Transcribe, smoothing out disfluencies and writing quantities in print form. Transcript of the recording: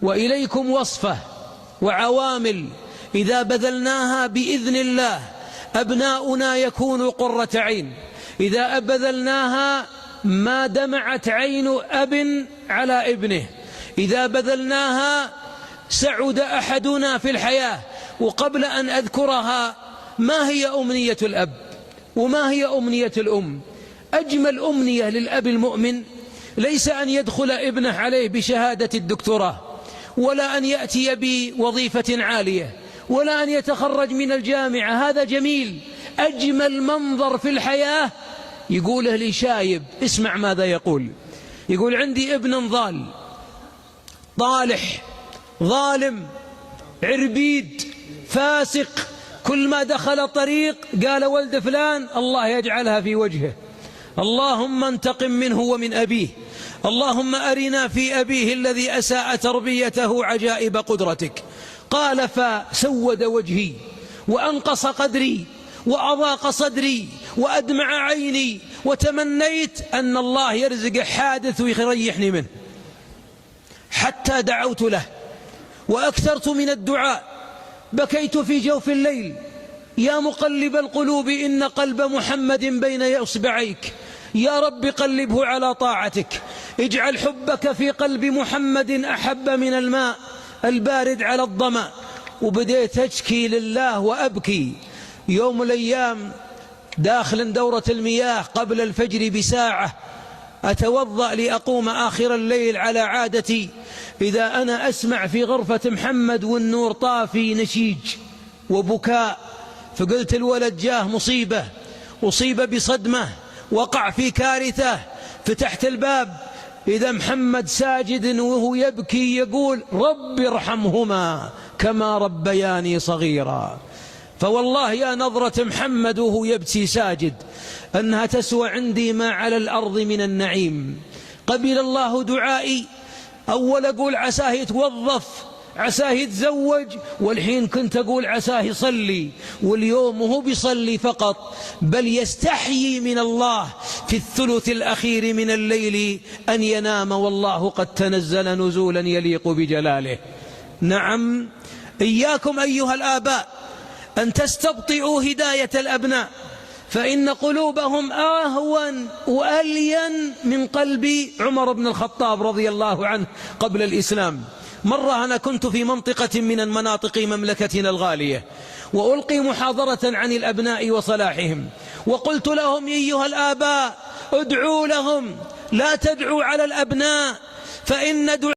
وإليكم وصفة وعوامل إذا بذلناها بإذن الله أبناؤنا يكونوا قرة عين. إذا بذلناها ما دمعت عين أب على ابنه. إذا بذلناها سعد أحدنا في الحياة. وقبل أن أذكرها، ما هي أمنية الأب وما هي أمنية الأم؟ أجمل أمنية للأب المؤمن ليس أن يدخل ابنه عليه بشهادة الدكتوراه، ولا أن يأتي بوظيفة عالية، ولا أن يتخرج من الجامعة. هذا جميل. أجمل منظر في الحياة يقوله لي شايب، اسمع ماذا يقول. يقول: عندي ابن ضال طالح ظالم عربيد فاسق، كل ما دخل طريق قال ولد فلان الله يجعلها في وجهه، اللهم انتقم منه ومن أبيه، اللهم أرنا في أبيه الذي أساء تربيته عجائب قدرتك. قال: فسود وجهي وأنقص قدري وأضاق صدري وأدمع عيني، وتمنيت أن الله يرزق حادث ويريحني منه، حتى دعوت له وأكثرت من الدعاء، بكيت في جوف الليل: يا مقلب القلوب إن قلب محمد بين إصبعيك، يا رب قلبه على طاعتك، اجعل حبك في قلب محمد أحب من الماء البارد على الظمأ. وبديت أشكي لله وأبكي. يوم الأيام داخل دورة المياه قبل الفجر بساعة، أتوضأ لأقوم آخر الليل على عادتي، إذا أنا أسمع في غرفة محمد والنور طافي نشيج وبكاء. فقلت الولد جاه مصيبة، أصيب بصدمة، وقع في كارثة. فتحت الباب، إذا محمد ساجد وهو يبكي يقول: رب ارحمهما كما ربياني صغيرا. فوالله يا نظرة محمد وهو يبكي ساجد أنها تسوى عندي ما على الأرض من النعيم. قبل الله دعائي. أول أقول عساه يتوظف، عساه يتزوج، والحين كنت أقول عساه يصلي. واليوم هو بيصلي فقط، بل يستحيي من الله في الثلث الأخير من الليل أن ينام، والله قد تنزل نزولا يليق بجلاله. نعم، إياكم أيها الآباء أن تستبطئوا هداية الأبناء، فإن قلوبهم أهون وألين من قلب عمر بن الخطاب رضي الله عنه قبل الإسلام. مرة أنا كنت في منطقة من المناطق مملكتنا الغالية، وألقي محاضرة عن الأبناء وصلاحهم، وقلت لهم: أيها الآباء ادعوا لهم، لا تدعوا على الأبناء، فإن